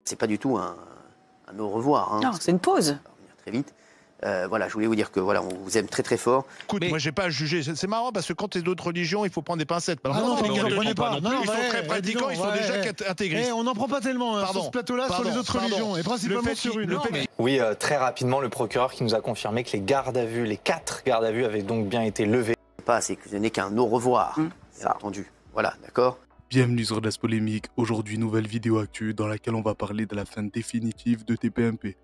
C'est pas du tout un au revoir. Hein, non, c'est une pause. Ça va revenir très vite. Voilà, je voulais vous dire que voilà, on vous aime très très fort. Écoute, moi j'ai pas à juger. C'est marrant parce que quand t'es d'autres religions, il faut prendre des pincettes. Ah non, les on catholiques, prenait pas. ils sont très pratiquants, ils sont déjà intégristes. On n'en prend pas tellement sur ce plateau-là sur les autres religions, et principalement sur une. Oui, très rapidement, le procureur qui nous a confirmé que les 4 gardes à vue avaient donc bien été levées. C'est que ce n'est qu'un au revoir, bien entendu. Voilà, d'accord. Bienvenue sur Das Polémique. Aujourd'hui, nouvelle vidéo actu dans laquelle on va parler de la fin définitive de TPMP.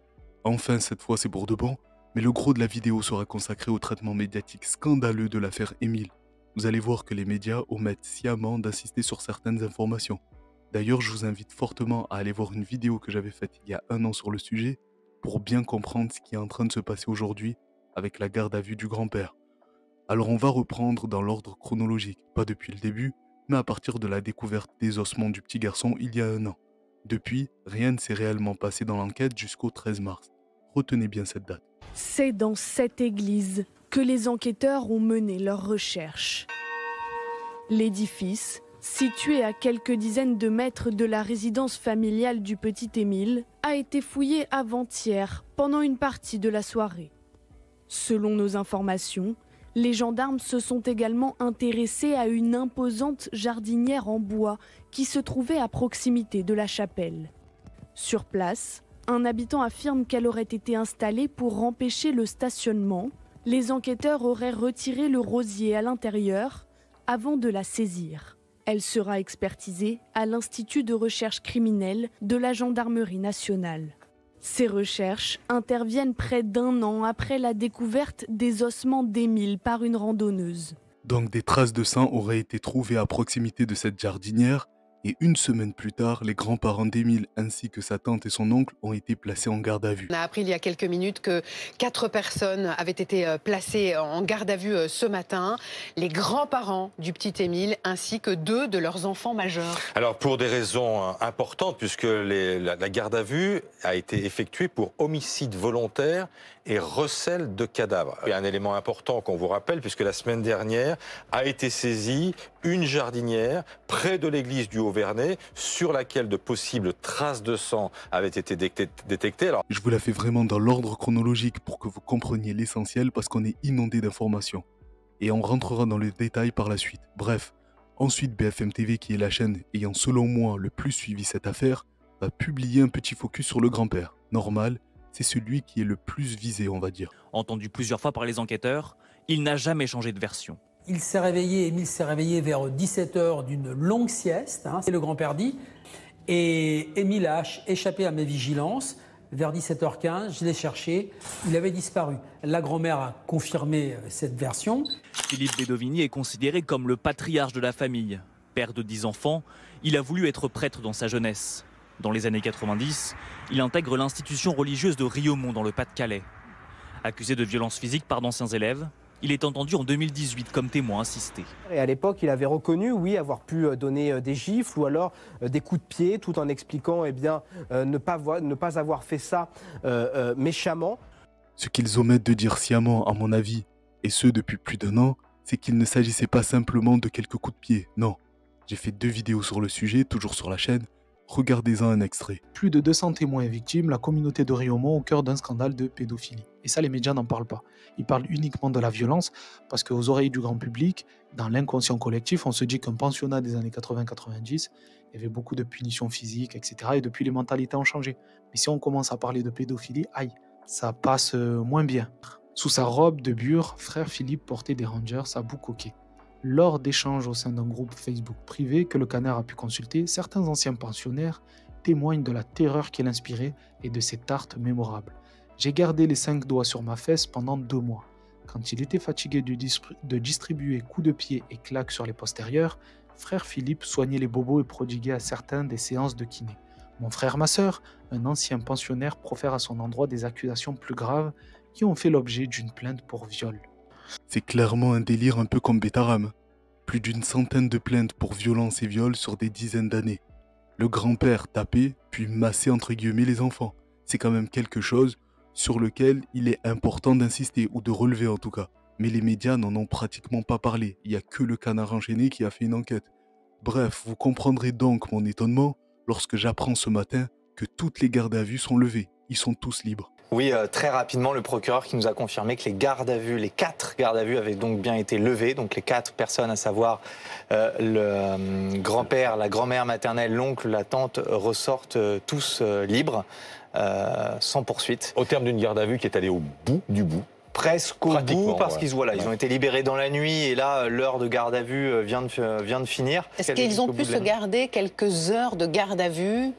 Enfin, cette fois, c'est pour de bon, mais le gros de la vidéo sera consacré au traitement médiatique scandaleux de l'affaire Émile. Vous allez voir que les médias omettent sciemment d'insister sur certaines informations. D'ailleurs, je vous invite fortement à aller voir une vidéo que j'avais faite il y a 1 an sur le sujet pour bien comprendre ce qui est en train de se passer aujourd'hui avec la garde à vue du grand-père. Alors on va reprendre dans l'ordre chronologique, pas depuis le début, mais à partir de la découverte des ossements du petit garçon il y a 1 an. Depuis, rien ne s'est réellement passé dans l'enquête jusqu'au 13 mars. Retenez bien cette date. C'est dans cette église que les enquêteurs ont mené leurs recherches. L'édifice, situé à quelques dizaines de mètres de la résidence familiale du petit Émile, a été fouillé avant-hier pendant une partie de la soirée. Selon nos informations, les gendarmes se sont également intéressés à une imposante jardinière en bois qui se trouvait à proximité de la chapelle. Sur place, un habitant affirme qu'elle aurait été installée pour empêcher le stationnement. Les enquêteurs auraient retiré le rosier à l'intérieur avant de la saisir. Elle sera expertisée à l'Institut de recherche criminelle de la Gendarmerie nationale. Ces recherches interviennent près d'1 an après la découverte des ossements d'Émile par une randonneuse. Donc des traces de sang auraient été trouvées à proximité de cette jardinière et 1 semaine plus tard, les grands-parents d'Émile ainsi que sa tante et son oncle ont été placés en garde à vue. On a appris il y a quelques minutes que 4 personnes avaient été placées en garde à vue ce matin. Les grands-parents du petit Émile ainsi que 2 de leurs enfants majeurs. Alors pour des raisons importantes, puisque la garde à vue a été effectuée pour homicide volontaire et recel de cadavres. Il y a un élément important qu'on vous rappelle, puisque la semaine dernière a été saisie une jardinière près de l'église du Haut-Vernay, sur laquelle de possibles traces de sang avaient été détectées. Alors, je vous la fais vraiment dans l'ordre chronologique pour que vous compreniez l'essentiel parce qu'on est inondé d'informations. Et on rentrera dans les détails par la suite. Bref, ensuite BFM TV, qui est la chaîne ayant selon moi le plus suivi cette affaire, va publier un petit focus sur le grand-père. Normal, c'est celui qui est le plus visé, on va dire. Entendu plusieurs fois par les enquêteurs, il n'a jamais changé de version. Émile s'est réveillé vers 17h d'une longue sieste, c'est le grand-père dit, et Émile a échappé à mes vigilances. Vers 17h15, je l'ai cherché, il avait disparu. La grand-mère a confirmé cette version. Philippe Bedovini est considéré comme le patriarche de la famille. Père de 10 enfants, il a voulu être prêtre dans sa jeunesse. Dans les années 90, il intègre l'institution religieuse de Riaumont dans le Pas-de-Calais. Accusé de violences physiques par d'anciens élèves, il est entendu en 2018 comme témoin assisté. Et à l'époque, il avait reconnu, oui, avoir pu donner des gifles ou alors des coups de pied, tout en expliquant ne pas avoir fait ça méchamment. Ce qu'ils omettent de dire sciemment, à mon avis, et ce depuis plus d'1 an, c'est qu'il ne s'agissait pas simplement de quelques coups de pied, non. J'ai fait 2 vidéos sur le sujet, toujours sur la chaîne. Regardez-en un extrait. Plus de 200 témoins et victimes, la communauté de Riaumont au cœur d'un scandale de pédophilie. Et ça, les médias n'en parlent pas. Ils parlent uniquement de la violence parce qu'aux oreilles du grand public, dans l'inconscient collectif, on se dit qu'un pensionnat des années 80-90, il y avait beaucoup de punitions physiques, etc. Et depuis, les mentalités ont changé. Mais si on commence à parler de pédophilie, aïe, ça passe moins bien. Sous sa robe de bure, frère Philippe portait des Rangers à bout coquet. Lors d'échanges au sein d'un groupe Facebook privé que le Canard a pu consulter, certains anciens pensionnaires témoignent de la terreur qu'il inspirait et de ses tartes mémorables. J'ai gardé les 5 doigts sur ma fesse pendant 2 mois. Quand il était fatigué de distribuer coups de pied et claques sur les postérieurs, frère Philippe soignait les bobos et prodiguait à certains des séances de kiné. Mon frère, ma sœur, un ancien pensionnaire, profère à son endroit des accusations plus graves qui ont fait l'objet d'une plainte pour viol. C'est clairement un délire un peu comme Bétaram. Plus d'100aine de plaintes pour violence et viol sur des dizaines d'années. Le grand-père tapait, puis massait entre guillemets les enfants. C'est quand même quelque chose sur lequel il est important d'insister, ou de relever en tout cas. Mais les médias n'en ont pratiquement pas parlé. Il n'y a que le Canard enchaîné qui a fait une enquête. Bref, vous comprendrez donc mon étonnement lorsque j'apprends ce matin que toutes les gardes à vue sont levées. Ils sont tous libres. Oui, très rapidement, le procureur qui nous a confirmé que les 4 gardes à vue avaient donc bien été levés. Donc les 4 personnes, à savoir le grand-père, la grand-mère maternelle, l'oncle, la tante, ressortent tous libres, sans poursuite. Au terme d'une garde à vue qui est allée au bout du bout. Presque au bout, parce qu'ils ils ont été libérés dans la nuit et là, l'heure de garde à vue vient de finir. Est-ce qu'ils ont pu se garder quelques heures de garde à vue?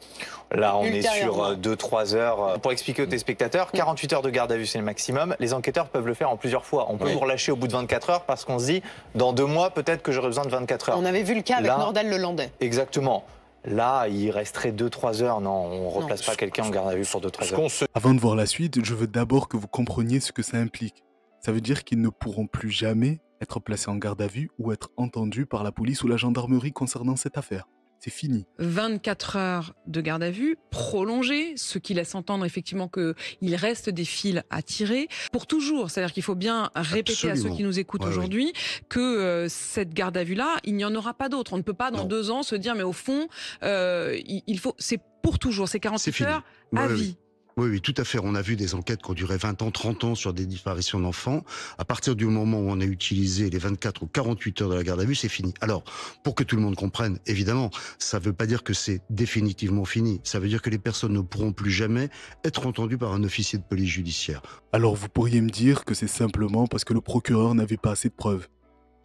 Là, on est sur 2-3 heures. Pour expliquer aux téléspectateurs, 48 heures de garde à vue, c'est le maximum. Les enquêteurs peuvent le faire en plusieurs fois. On peut vous relâcher au bout de 24 heures parce qu'on se dit, dans 2 mois, peut-être que j'aurai besoin de 24 heures. On avait vu le cas avec Nordal Lelandais. Exactement. Là, il resterait 2-3 heures. Non, on ne replace pas quelqu'un en garde à vue pour 2-3 heures. Avant de voir la suite, je veux d'abord que vous compreniez ce que ça implique. Ça veut dire qu'ils ne pourront plus jamais être placés en garde à vue ou être entendus par la police ou la gendarmerie concernant cette affaire. C'est fini. 24 heures de garde à vue prolongée, ce qui laisse entendre effectivement qu'il reste des fils à tirer pour toujours. C'est-à-dire qu'il faut bien répéter à ceux qui nous écoutent aujourd'hui que cette garde à vue-là, il n'y en aura pas d'autre. On ne peut pas dans 2 ans se dire mais au fond, c'est pour toujours, c'est 48 heures à vie. Oui, tout à fait. On a vu des enquêtes qui ont duré 20 ans, 30 ans sur des disparitions d'enfants. À partir du moment où on a utilisé les 24 ou 48 heures de la garde à vue, c'est fini. Alors, pour que tout le monde comprenne, évidemment, ça ne veut pas dire que c'est définitivement fini. Ça veut dire que les personnes ne pourront plus jamais être entendues par un officier de police judiciaire. Alors, vous pourriez me dire que c'est simplement parce que le procureur n'avait pas assez de preuves.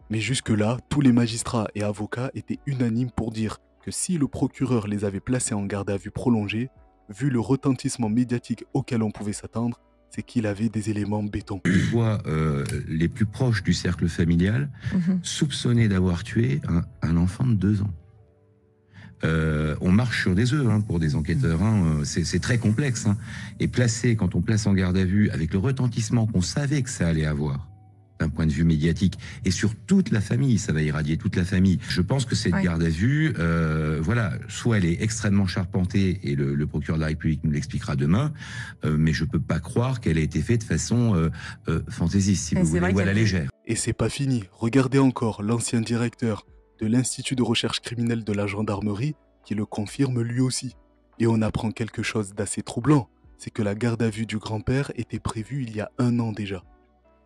Mais jusque-là, tous les magistrats et avocats étaient unanimes pour dire que si le procureur les avait placés en garde à vue prolongée, vu le retentissement médiatique auquel on pouvait s'attendre, c'est qu'il avait des éléments béton. Je vois les plus proches du cercle familial soupçonnés d'avoir tué un enfant de 2 ans. On marche sur des œufs pour des enquêteurs, c'est très complexe. Et quand on place en garde à vue, avec le retentissement qu'on savait que ça allait avoir, d'un point de vue médiatique, et sur toute la famille, ça va irradier toute la famille. Je pense que cette garde à vue, soit elle est extrêmement charpentée, et le procureur de la République nous l'expliquera demain, mais je peux pas croire qu'elle ait été faite de façon fantaisiste, si vous voulez, ou à la légère. Et c'est pas fini. Regardez encore l'ancien directeur de l'Institut de recherche criminelle de la gendarmerie qui le confirme lui aussi. Et on apprend quelque chose d'assez troublant, c'est que la garde à vue du grand-père était prévue il y a 1 an déjà.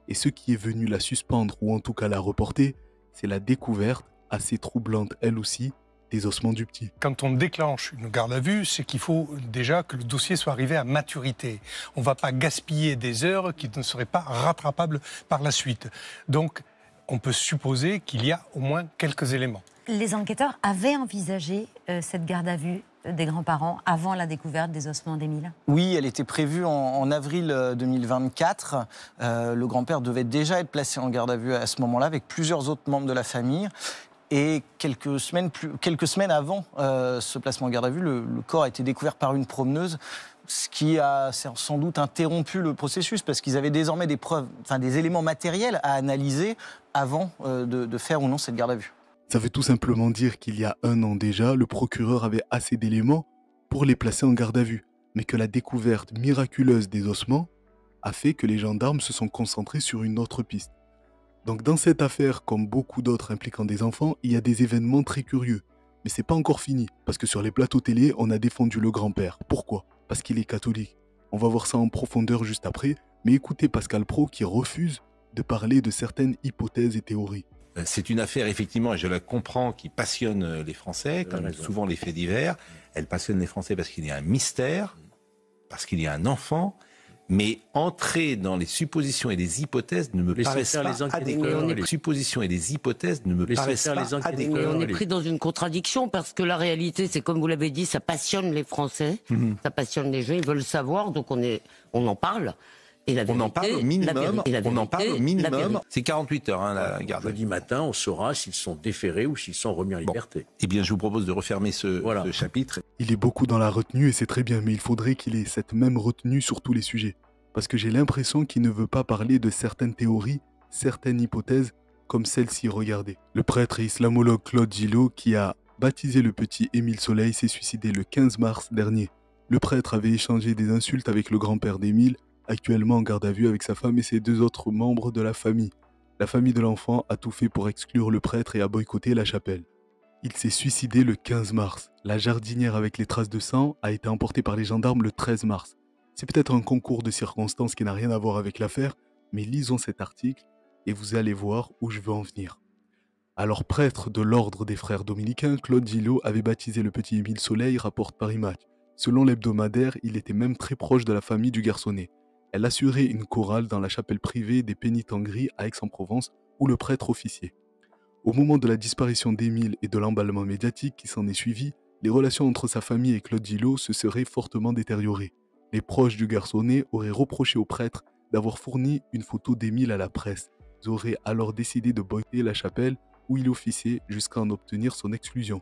Et ce qui est venu la suspendre, ou en tout cas la reporter, c'est la découverte, assez troublante elle aussi, des ossements du petit. Quand on déclenche une garde à vue, c'est qu'il faut déjà que le dossier soit arrivé à maturité. On ne va pas gaspiller des heures qui ne seraient pas rattrapables par la suite. Donc, on peut supposer qu'il y a au moins quelques éléments. Les enquêteurs avaient envisagé cette garde à vue des grands-parents avant la découverte des ossements d'Émile? Oui, elle était prévue en avril 2024. Le grand-père devait déjà être placé en garde à vue à ce moment-là avec plusieurs autres membres de la famille. Et quelques semaines avant ce placement en garde à vue, le corps a été découvert par une promeneuse, ce qui a sans doute interrompu le processus parce qu'ils avaient désormais des preuves, des éléments matériels à analyser avant de faire ou non cette garde à vue. Ça veut tout simplement dire qu'il y a 1 an déjà, le procureur avait assez d'éléments pour les placer en garde à vue, mais que la découverte miraculeuse des ossements a fait que les gendarmes se sont concentrés sur une autre piste. Donc dans cette affaire, comme beaucoup d'autres impliquant des enfants, il y a des événements très curieux. Mais c'est pas encore fini, parce que sur les plateaux télé, on a défendu le grand-père. Pourquoi? Parce qu'il est catholique. On va voir ça en profondeur juste après, mais écoutez Pascal Praud qui refuse de parler de certaines hypothèses et théories. C'est une affaire, effectivement, et je la comprends, qui passionne les Français, comme souvent les faits divers. Elle passionne les Français parce qu'il y a un mystère, parce qu'il y a un enfant, mais entrer dans les suppositions et les hypothèses ne me paraissent pas adéquates. Les suppositions et les hypothèses ne me paraissent pas adéquates. On est pris dans une contradiction, parce que la réalité, c'est comme vous l'avez dit, ça passionne les Français, ça passionne les gens, ils veulent savoir, donc on en parle. Et la vérité, on en parle au minimum. C'est 48 heures, la garde. Jeudi matin, on saura s'ils sont déférés ou s'ils sont remis en liberté. Eh bien, je vous propose de refermer ce chapitre. Il est beaucoup dans la retenue et c'est très bien, mais il faudrait qu'il ait cette même retenue sur tous les sujets. Parce que j'ai l'impression qu'il ne veut pas parler de certaines théories, certaines hypothèses, comme celle-ci, regardez. Le prêtre et islamologue Claude Gillot, qui a baptisé le petit Émile Soleil, s'est suicidé le 15 mars dernier. Le prêtre avait échangé des insultes avec le grand-père d'Émile, actuellement en garde à vue avec sa femme et ses 2 autres membres de la famille. La famille de l'enfant a tout fait pour exclure le prêtre et a boycotté la chapelle. Il s'est suicidé le 15 mars. La jardinière avec les traces de sang a été emportée par les gendarmes le 13 mars. C'est peut-être un concours de circonstances qui n'a rien à voir avec l'affaire, mais lisons cet article et vous allez voir où je veux en venir. Alors prêtre de l'ordre des frères dominicains, Claude Gillot avait baptisé le petit Émile Soleil, rapporte Paris Match. Selon l'hebdomadaire, il était même très proche de la famille du garçonnet. Elle assurait une chorale dans la chapelle privée des Pénitengries à Aix-en-Provence, où le prêtre officiait. Au moment de la disparition d'Émile et de l'emballement médiatique qui s'en est suivi, les relations entre sa famille et Claude Gillot se seraient fortement détériorées. Les proches du garçonnet auraient reproché au prêtre d'avoir fourni une photo d'Émile à la presse. Ils auraient alors décidé de boycotter la chapelle où il officiait jusqu'à en obtenir son exclusion.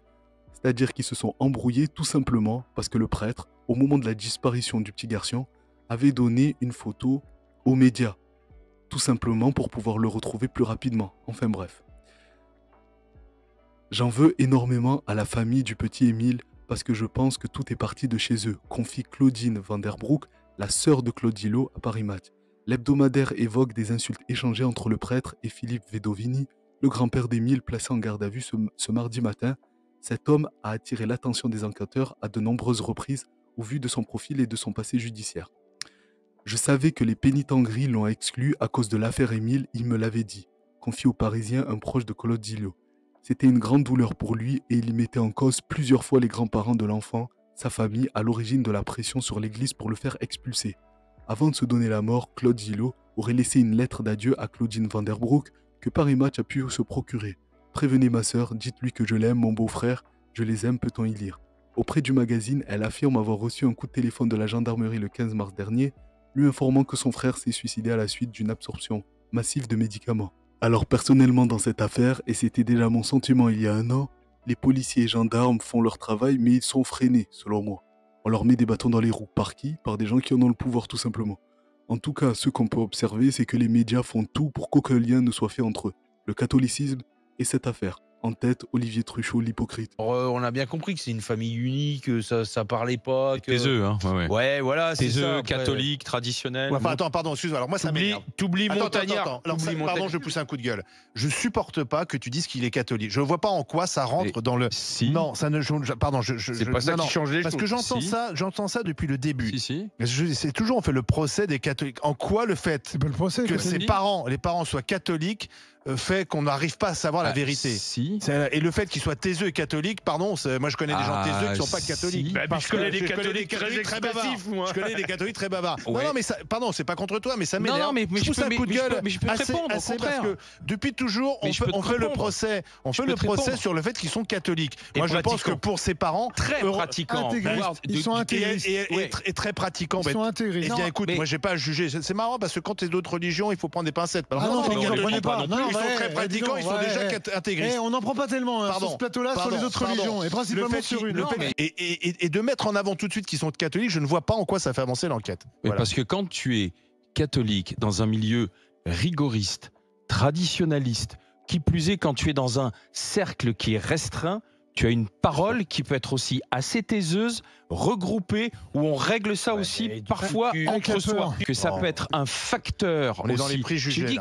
C'est-à-dire qu'ils se sont embrouillés tout simplement parce que le prêtre, au moment de la disparition du petit garçon, avait donné une photo aux médias. Tout simplement pour pouvoir le retrouver plus rapidement. Enfin bref. J'en veux énormément à la famille du petit Émile parce que je pense que tout est parti de chez eux, confie Claudine Vanderbroek, la sœur de Claude Gillot à Paris Match. L'hebdomadaire évoque des insultes échangées entre le prêtre et Philippe Vedovini, le grand-père d'Émile placé en garde à vue ce mardi matin. Cet homme a attiré l'attention des enquêteurs à de nombreuses reprises au vu de son profil et de son passé judiciaire. Je savais que les Pénitengries l'ont exclu à cause de l'affaire Émile, il me l'avait dit, confie au Parisien un proche de Claude Gillot. C'était une grande douleur pour lui et il mettait en cause plusieurs fois les grands-parents de l'enfant, sa famille, à l'origine de la pression sur l'église pour le faire expulser. Avant de se donner la mort, Claude Gillot aurait laissé une lettre d'adieu à Claudine Vanderbroek que Paris Match a pu se procurer. Prévenez ma sœur, dites-lui que je l'aime, mon beau-frère, je les aime, peut-on y lire. Auprès du magazine, elle affirme avoir reçu un coup de téléphone de la gendarmerie le 15 mars dernier, lui informant que son frère s'est suicidé à la suite d'une absorption massive de médicaments. Alors personnellement dans cette affaire, et c'était déjà mon sentiment il y a un an, les policiers et gendarmes font leur travail mais ils sont freinés, selon moi. On leur met des bâtons dans les roues. Par qui? Par des gens qui en ont le pouvoir tout simplement. En tout cas, ce qu'on peut observer, c'est que les médias font tout pour qu'aucun lien ne soit fait entre eux, le catholicisme et cette affaire. En tête, Olivier Truchot, l'hypocrite. On a bien compris que c'est une famille unique, que ça parlait pas. Taiseux, hein. Ouais, voilà, c'est ça. Taiseux, catholique, traditionnel. Ouais, enfin, attends, pardon, excuse-moi. Alors moi, ça m'énerve. T'oublies Montagnard. Alors, pardon, je pousse un coup de gueule. Je supporte pas que tu dises qu'il est catholique. Je vois pas en quoi ça rentre dans le. Si. Non, ça ne. Pardon, c'est pas ça qui change les choses. Parce que j'entends ça depuis le début. Si. C'est toujours on fait le procès des catholiques. En quoi le fait que les parents soient catholiques fait qu'on n'arrive pas à savoir la vérité. Si. Et le fait qu'ils soient taiseux et catholiques, pardon, moi je connais des gens taiseux qui ne sont pas catholiques. Si. Parce je connais que des catholiques très bavards. Je connais des catholiques très bavards. Ouais. Non, mais ça, pardon, c'est pas contre toi, mais ça m'énerve. Non, mais je pousse un coup de gueule. Mais je peux te répondre, au contraire. Parce que depuis toujours, on fait le procès. On fait le procès sur le fait qu'ils sont catholiques. Moi, je pense que pour ses parents, très pratiquants, ils sont intégristes et très pratiquants. Ils sont intégristes. Eh bien, écoute, moi, j'ai pas à juger. C'est marrant parce que quand t'es d'autres religions, il faut prendre des pincettes. Non, les catholiques, pas. ils sont très pratiquants. Ils sont déjà intégristes. On n'en prend pas tellement sur ce plateau-là sur les autres religions, et principalement sur une. Et de mettre en avant tout de suite qu'ils sont catholiques, je ne vois pas en quoi ça fait avancer l'enquête. Voilà. Parce que quand tu es catholique dans un milieu rigoriste, traditionnaliste, qui plus est quand tu es dans un cercle qui est restreint, tu as une parole qui peut être aussi assez taiseuse, regroupée, où on règle ça aussi parfois entre soi. Que ça peut être un facteur. On est dans les préjugés.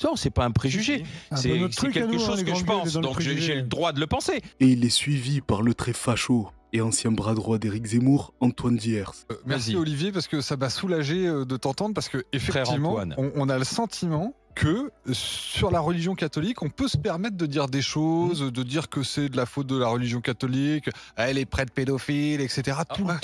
Non, c'est pas un préjugé. C'est quelque chose que je pense. Donc j'ai le droit de le penser. Et il est suivi par le très facho et ancien bras droit d'Éric Zemmour, Antoine Diers. Merci Olivier, parce que ça m'a soulagé de t'entendre, parce que effectivement, on a le sentiment que sur la religion catholique, on peut se permettre de dire des choses, de dire que c'est de la faute de la religion catholique, les prêtres pédophiles, etc. Tout le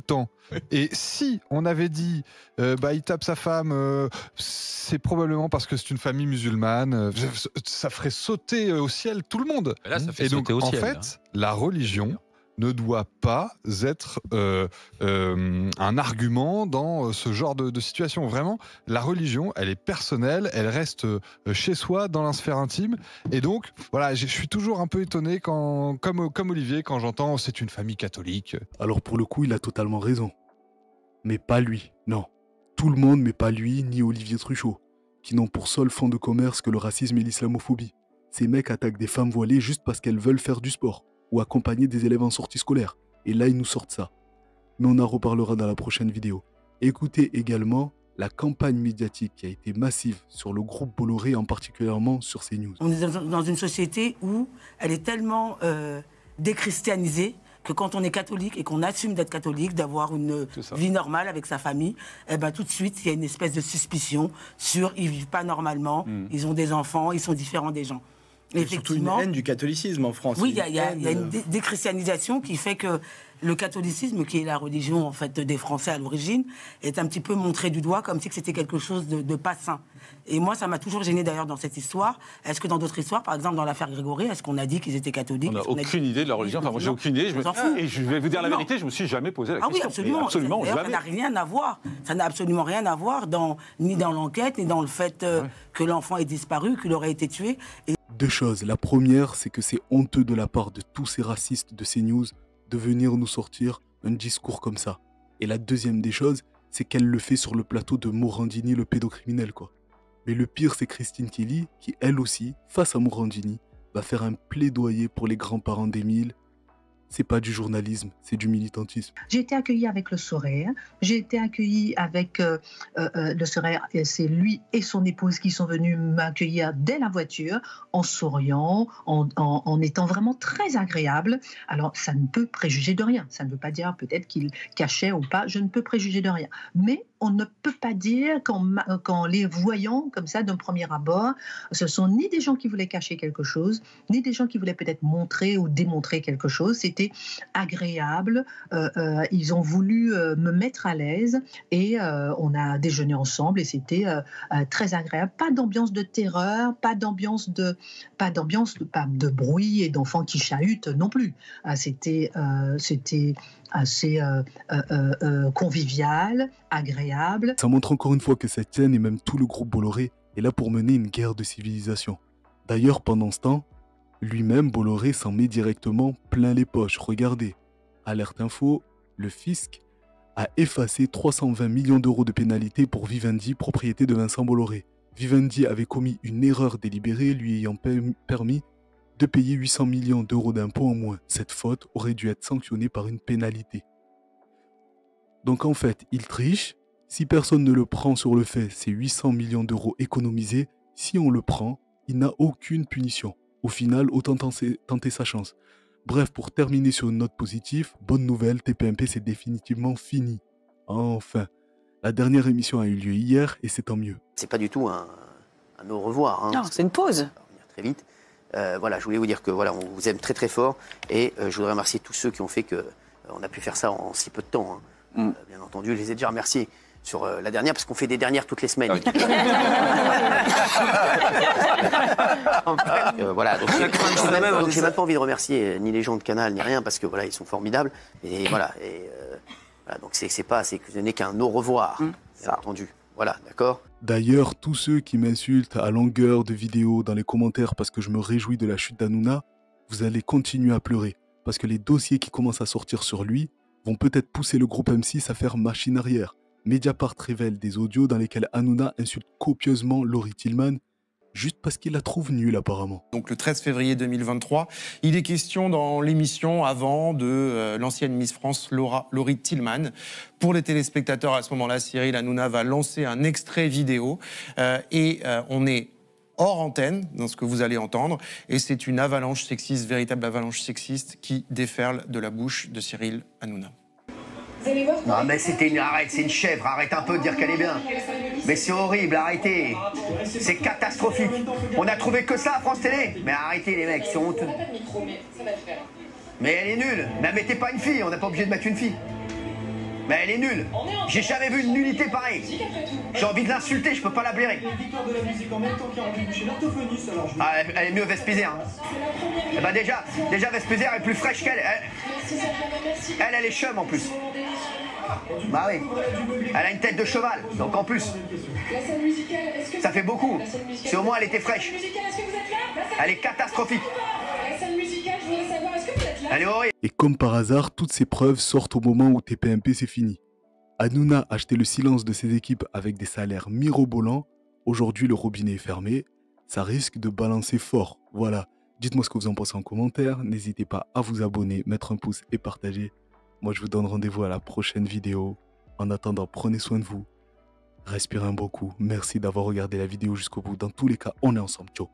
temps. Et si on avait dit, il tape sa femme, c'est probablement parce que c'est une famille musulmane, ça ferait sauter au ciel tout le monde. Là, ça fait et donc, sauter au en ciel, fait, la religion ne doit pas être un argument dans ce genre de situation. Vraiment, la religion, elle est personnelle, elle reste chez soi, dans la sphère intime. Et donc, voilà, je suis toujours un peu étonné, comme Olivier, quand j'entends « c'est une famille catholique ». Alors pour le coup, il a totalement raison. Mais pas lui, non. Tout le monde, mais pas lui, ni Olivier Truchot, qui n'ont pour seul fond de commerce que le racisme et l'islamophobie. Ces mecs attaquent des femmes voilées juste parce qu'elles veulent faire du sport ou accompagner des élèves en sortie scolaire. Et là, ils nous sortent ça. Mais on en reparlera dans la prochaine vidéo. Écoutez également la campagne médiatique qui a été massive sur le groupe Bolloré, en particulièrement sur CNews. On est dans une société où elle est tellement déchristianisée que quand on est catholique et qu'on assume d'être catholique, d'avoir une vie normale avec sa famille, eh ben, tout de suite, il y a une espèce de suspicion sur ils vivent pas normalement, ils ont des enfants, ils sont différents des gens. Et surtout une haine du catholicisme en France. Oui, il y a une déchristianisation qui fait que le catholicisme, qui est la religion en fait des Français à l'origine, est un petit peu montré du doigt comme si c'était quelque chose de pas sain. Et moi, ça m'a toujours gêné d'ailleurs dans cette histoire. Est-ce que dans d'autres histoires, par exemple dans l'affaire Grégory, est-ce qu'on a dit qu'ils étaient catholiques? On n'a aucune idée de leur religion. Enfin, moi, j'ai aucune idée. Et je vais vous dire la vérité, je me suis jamais posé la question. Ah oui, absolument. Absolument, jamais. Ça n'a rien à voir. Ça n'a absolument rien à voir ni dans l'enquête, ni dans le fait que l'enfant ait disparu, qu'il aurait été tué. Deux choses. La première, c'est que c'est honteux de la part de tous ces racistes de CNews de venir nous sortir un discours comme ça. Et la deuxième des choses, c'est qu'elle le fait sur le plateau de Morandini, le pédocriminel, quoi. Mais le pire, c'est Christine Kelly, qui elle aussi, face à Morandini, va faire un plaidoyer pour les grands-parents d'Émile. C'est pas du journalisme, c'est du militantisme. J'ai été accueillie avec le sourire. J'ai été accueillie avec le sourire. C'est lui et son épouse qui sont venus m'accueillir dès la voiture, en souriant, en étant vraiment très agréables. Alors, ça ne peut préjuger de rien. Ça ne veut pas dire peut-être qu'il cachait ou pas. Je ne peux préjuger de rien. Mais on ne peut pas dire qu'en les voyant comme ça d'un premier abord, ce sont ni des gens qui voulaient cacher quelque chose, ni des gens qui voulaient peut-être montrer ou démontrer quelque chose. C'était agréable. Ils ont voulu me mettre à l'aise et on a déjeuné ensemble et c'était très agréable. Pas d'ambiance de terreur, pas d'ambiance de bruit et d'enfants qui chahutent non plus. C'était assez convivial, agréable. Ça montre encore une fois que cette scène et même tout le groupe Bolloré est là pour mener une guerre de civilisation. D'ailleurs, pendant ce temps, lui-même, Bolloré s'en met directement plein les poches. Regardez, alerte info, le fisc a effacé 320 millions d'euros de pénalité pour Vivendi, propriété de Vincent Bolloré. Vivendi avait commis une erreur délibérée lui ayant permis de payer 800 millions d'euros d'impôts en moins. Cette faute aurait dû être sanctionnée par une pénalité. Donc en fait, il triche. Si personne ne le prend sur le fait, c'est 800 millions d'euros économisés. Si on le prend, il n'a aucune punition. Au final, autant tenter sa chance. Bref, pour terminer sur une note positive, bonne nouvelle, TPMP c'est définitivement fini. Enfin, la dernière émission a eu lieu hier et c'est tant mieux. C'est pas du tout un au revoir. Hein. Non, c'est une pause. Ça va revenir très vite. Voilà, je voulais vous dire que voilà, on vous aime très très fort et je voudrais remercier tous ceux qui ont fait que on a pu faire ça en si peu de temps. Hein. Bien entendu, je les ai déjà remerciés sur la dernière parce qu'on fait des dernières toutes les semaines. Voilà, donc j'ai même pas envie de remercier ni les gens de Canal ni rien parce que voilà, ils sont formidables. Et voilà, donc ce n'est qu'un au revoir, bien entendu. Voilà, d'accord. D'ailleurs, tous ceux qui m'insultent à longueur de vidéos dans les commentaires parce que je me réjouis de la chute d'Hanouna, vous allez continuer à pleurer. Parce que les dossiers qui commencent à sortir sur lui vont peut-être pousser le groupe M6 à faire machine arrière. Mediapart révèle des audios dans lesquels Hanouna insulte copieusement Laurie Tillman, juste parce qu'il la trouve nulle apparemment. Donc le 13 février 2023, il est question dans l'émission avant de l'ancienne Miss France Laurie Tillman. Pour les téléspectateurs à ce moment-là, Cyril Hanouna va lancer un extrait vidéo et on est hors antenne dans ce que vous allez entendre et c'est une avalanche sexiste, véritable avalanche sexiste qui déferle de la bouche de Cyril Hanouna. Non mais c'est une chèvre, arrête un peu de dire qu'elle est bien. Mais c'est horrible, arrêtez. C'est catastrophique. On a trouvé que ça à France Télé. Mais arrêtez les mecs, c'est honteux. Mais elle est nulle. Ne mettez pas une fille, on n'est pas obligé de mettre une fille. Mais elle est nulle. J'ai jamais vu une nullité pareille. J'ai envie de l'insulter, je peux pas la blairer. Ah, elle est mieux Vespizer. Hein. Eh ben déjà Vespizer est plus fraîche qu'elle. Elle est chum en plus. Bah oui. Elle a une tête de cheval, donc en plus. Ça fait beaucoup. Si au moins elle était fraîche. Elle est catastrophique. Elle est horrible. Et comme par hasard, toutes ces preuves sortent au moment où TPMP c'est fini. Hanouna a acheté le silence de ses équipes avec des salaires mirobolants. Aujourd'hui, le robinet est fermé. Ça risque de balancer fort. Voilà. Dites-moi ce que vous en pensez en commentaire. N'hésitez pas à vous abonner, mettre un pouce et partager. Moi, je vous donne rendez-vous à la prochaine vidéo. En attendant, prenez soin de vous. Respirez un bon coup. Merci d'avoir regardé la vidéo jusqu'au bout. Dans tous les cas, on est ensemble. Ciao.